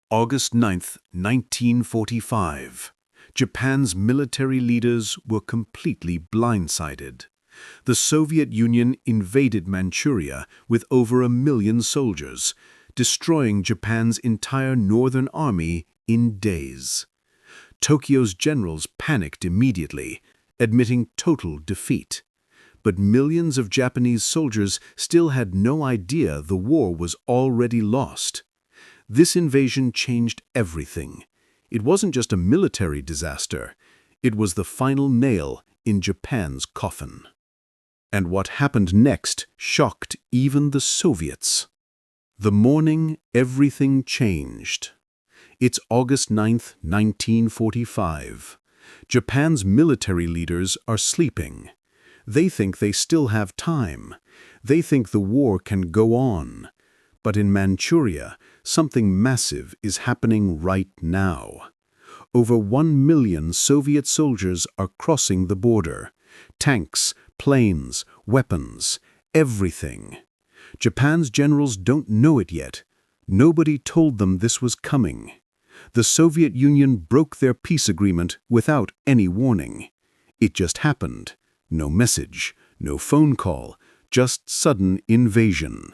August 9, 1945. Japan's military leaders were completely blindsided. The Soviet Union invaded Manchuria with over 1 million soldiers, destroying Japan's entire northern army in days. Tokyo's generals panicked immediately, admitting total defeat. But millions of Japanese soldiers still had no idea the war was already lost. This invasion changed everything. It wasn't just a military disaster. It was the final nail in Japan's coffin. And what happened next shocked even the Soviets. The morning everything changed. It's August 9, 1945. Japan's military leaders are sleeping. They think they still have time. They think the war can go on. But in Manchuria, something massive is happening right now. Over 1 million Soviet soldiers are crossing the border. Tanks, planes, weapons, everything. Japan's generals don't know it yet. Nobody told them this was coming. The Soviet Union broke their peace agreement without any warning. It just happened. No message, no phone call, just sudden invasion.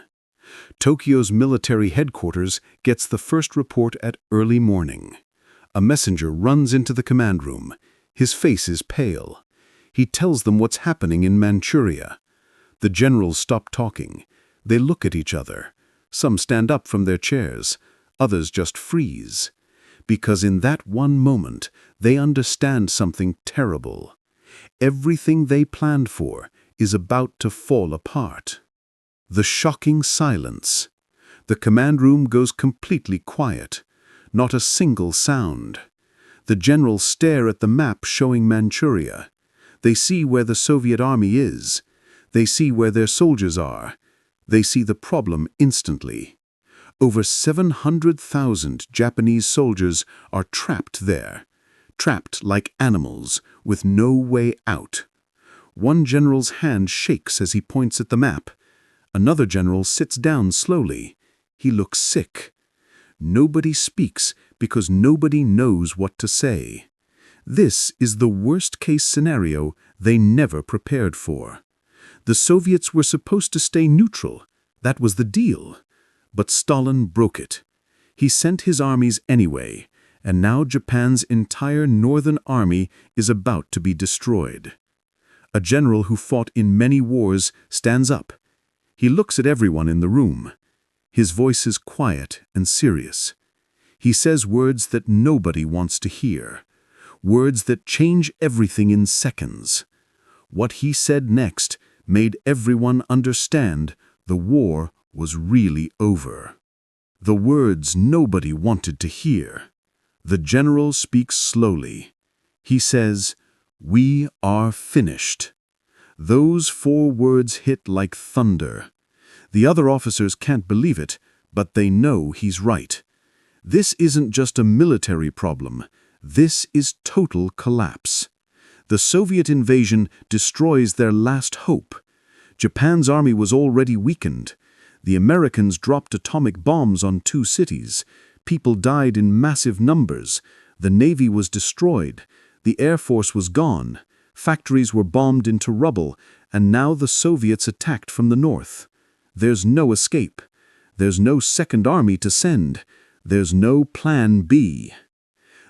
Tokyo's military headquarters gets the first report at early morning. A messenger runs into the command room. His face is pale. He tells them what's happening in Manchuria. The generals stop talking. They look at each other. Some stand up from their chairs. Others just freeze. Because in that one moment, they understand something terrible. Everything they planned for is about to fall apart. The shocking silence. The command room goes completely quiet. Not a single sound. The generals stare at the map showing Manchuria. They see where the Soviet army is. They see where their soldiers are. They see the problem instantly. Over 700,000 Japanese soldiers are trapped there. Trapped like animals, with no way out. One general's hand shakes as he points at the map. Another general sits down slowly. He looks sick. Nobody speaks because nobody knows what to say. This is the worst-case scenario they never prepared for. The Soviets were supposed to stay neutral. That was the deal. But Stalin broke it. He sent his armies anyway, and now Japan's entire northern army is about to be destroyed. A general who fought in many wars stands up. He looks at everyone in the room. His voice is quiet and serious. He says words that nobody wants to hear. Words that change everything in seconds. What he said next made everyone understand the war was really over. The words nobody wanted to hear. The general speaks slowly. He says, "We are finished." Those 4 words hit like thunder. The other officers can't believe it, but they know he's right. This isn't just a military problem. This is total collapse. The Soviet invasion destroys their last hope. Japan's army was already weakened. The Americans dropped atomic bombs on 2 cities. People died in massive numbers. The Navy was destroyed. The Air Force was gone. Factories were bombed into rubble, and now the Soviets attacked from the north. There's no escape. There's no second army to send. There's no plan B.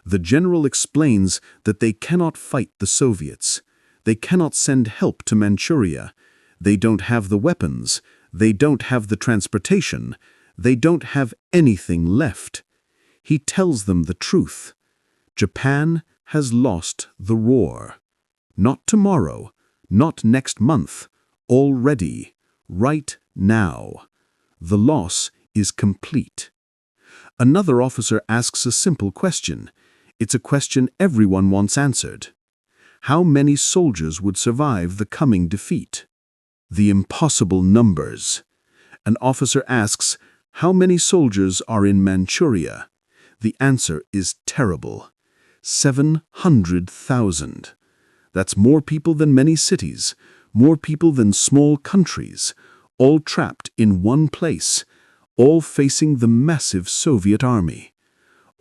The general explains that they cannot fight the Soviets. They cannot send help to Manchuria. They don't have the weapons. They don't have the transportation. They don't have anything left. He tells them the truth. Japan has lost the war. Not tomorrow, not next month, already, right now. The loss is complete. Another officer asks a simple question. It's a question everyone wants answered. How many soldiers would survive the coming defeat? The impossible numbers. An officer asks, how many soldiers are in Manchuria? The answer is terrible. 700,000. That's more people than many cities, more people than small countries, all trapped in one place, all facing the massive Soviet army.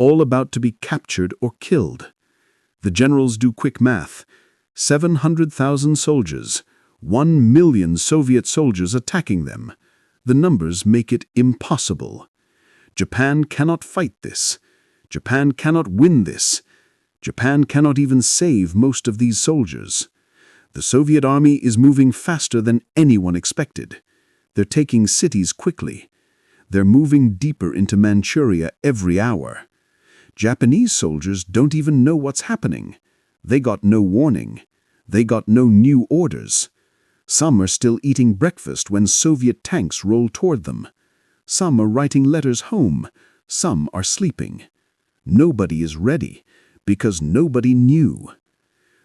all about to be captured or killed. The generals do quick math. 700,000 soldiers, 1 million Soviet soldiers attacking them. The numbers make it impossible. Japan cannot fight this. Japan cannot win this. Japan cannot even save most of these soldiers. The Soviet army is moving faster than anyone expected. They're taking cities quickly. They're moving deeper into Manchuria every hour. Japanese soldiers don't even know what's happening. They got no warning. They got no new orders. Some are still eating breakfast when Soviet tanks roll toward them. Some are writing letters home. Some are sleeping. Nobody is ready because nobody knew.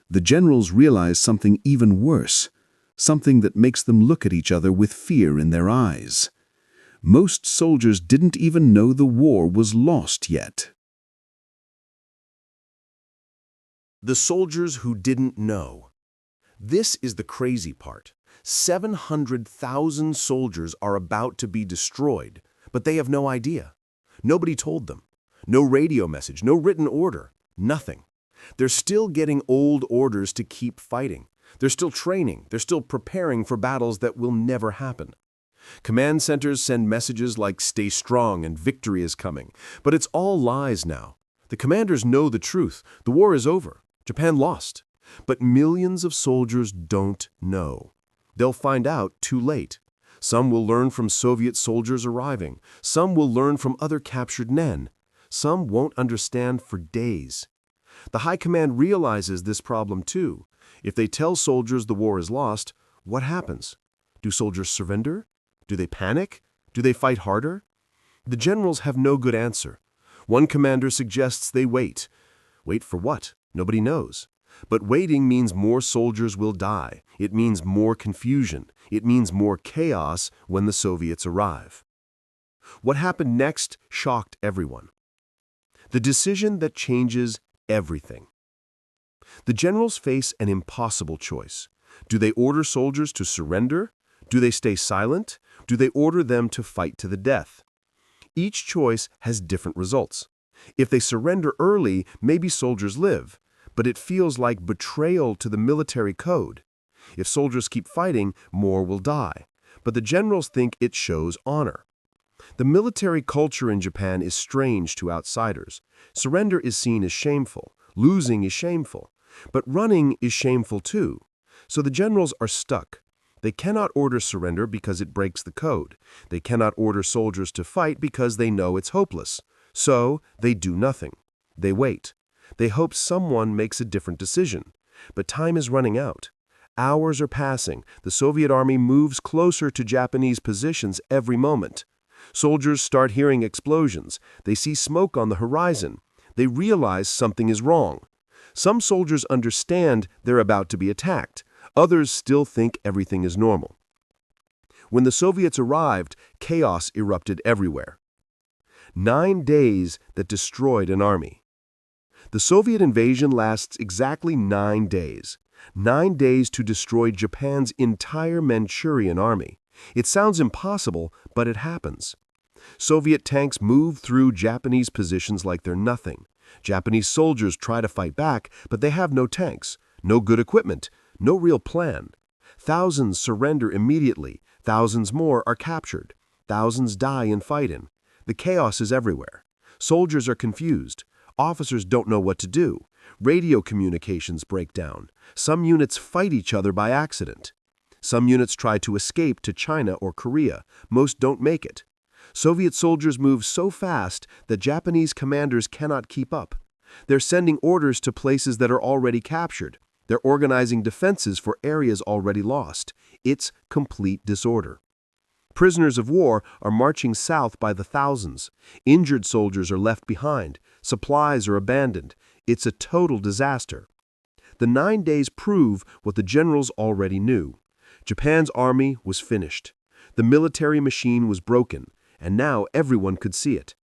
The generals realize something even worse, something that makes them look at each other with fear in their eyes. Most soldiers didn't even know the war was lost yet. The soldiers who didn't know. This is the crazy part. 700,000 soldiers are about to be destroyed, but they have no idea. Nobody told them. No radio message, no written order, nothing. They're still getting old orders to keep fighting. They're still training. They're still preparing for battles that will never happen. Command centers send messages like "Stay strong" and "Victory is coming." But it's all lies now. The commanders know the truth. The war is over. Japan lost. But millions of soldiers don't know. They'll find out too late. Some will learn from Soviet soldiers arriving. Some will learn from other captured men. Some won't understand for days. The high command realizes this problem too. If they tell soldiers the war is lost, what happens? Do soldiers surrender? Do they panic? Do they fight harder? The generals have no good answer. One commander suggests they wait. Wait for what? Nobody knows. But waiting means more soldiers will die. It means more confusion. It means more chaos when the Soviets arrive. What happened next shocked everyone. The decision that changes everything. The generals face an impossible choice. Do they order soldiers to surrender? Do they stay silent? Do they order them to fight to the death? Each choice has different results. If they surrender early, maybe soldiers live, but it feels like betrayal to the military code. If soldiers keep fighting, more will die, but the generals think it shows honor. The military culture in Japan is strange to outsiders. Surrender is seen as shameful. Losing is shameful. But running is shameful too. So the generals are stuck. They cannot order surrender because it breaks the code. They cannot order soldiers to fight because they know it's hopeless. So they do nothing. They wait. They hope someone makes a different decision. But time is running out. Hours are passing. The Soviet army moves closer to Japanese positions every moment. Soldiers start hearing explosions. They see smoke on the horizon. They realize something is wrong. Some soldiers understand they're about to be attacked. Others still think everything is normal. When the Soviets arrived, chaos erupted everywhere. 9 days that destroyed an army. The Soviet invasion lasts exactly 9 days. 9 days to destroy Japan's entire Manchurian army. It sounds impossible, but it happens. Soviet tanks move through Japanese positions like they're nothing. Japanese soldiers try to fight back, but they have no tanks, no good equipment, no real plan. Thousands surrender immediately. Thousands more are captured. Thousands die in fighting. The chaos is everywhere. Soldiers are confused. Officers don't know what to do. Radio communications break down. Some units fight each other by accident. Some units try to escape to China or Korea. Most don't make it. Soviet soldiers move so fast that Japanese commanders cannot keep up. They're sending orders to places that are already captured. They're organizing defenses for areas already lost. It's complete disorder. Prisoners of war are marching south by the thousands. Injured soldiers are left behind. Supplies are abandoned. It's a total disaster. The 9 days prove what the generals already knew. Japan's army was finished. The military machine was broken, and now everyone could see it.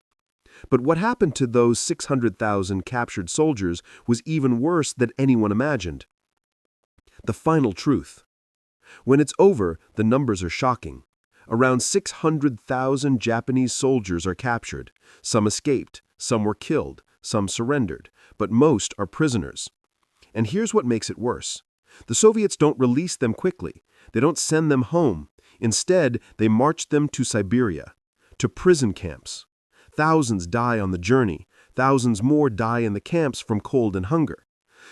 But what happened to those 600,000 captured soldiers was even worse than anyone imagined. The final truth. When it's over, the numbers are shocking. Around 600,000 Japanese soldiers are captured. Some escaped, Some were killed, some surrendered, but most are prisoners. And here's what makes it worse. The Soviets don't release them quickly. They don't send them home. Instead, they march them to Siberia, to prison camps. Thousands die on the journey. Thousands more die in the camps from cold and hunger.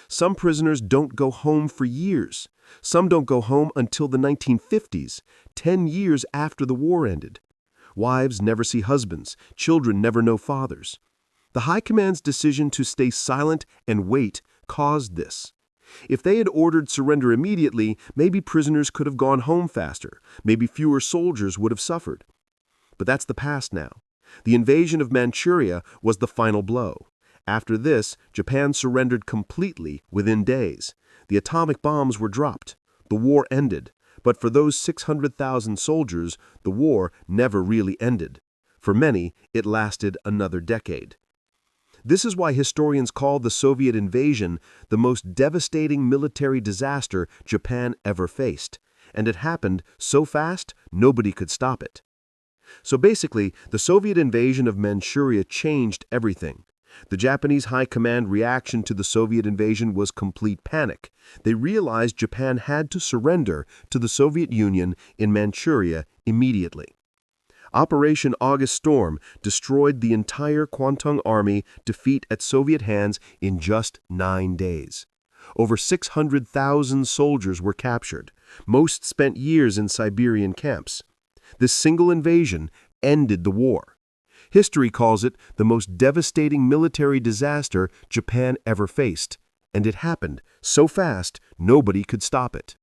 Some prisoners don't go home for years. Some don't go home until the 1950s, 10 years after the war ended. Wives never see husbands. Children never know fathers. The High Command's decision to stay silent and wait caused this. If they had ordered surrender immediately, maybe prisoners could have gone home faster. Maybe fewer soldiers would have suffered. But that's the past now. The invasion of Manchuria was the final blow. After this, Japan surrendered completely within days. The atomic bombs were dropped. The war ended. But for those 600,000 soldiers, the war never really ended. For many, it lasted another decade. This is why historians call the Soviet invasion the most devastating military disaster Japan ever faced. And it happened so fast, nobody could stop it. So basically, the Soviet invasion of Manchuria changed everything. The Japanese High Command reaction to the Soviet invasion was complete panic. They realized Japan had to surrender to the Soviet Union in Manchuria immediately. Operation August Storm destroyed the entire Kwantung Army defeat at Soviet hands in just 9 days. Over 600,000 soldiers were captured. Most spent years in Siberian camps. This single invasion ended the war. History calls it the most devastating military disaster Japan ever faced, and it happened so fast nobody could stop it.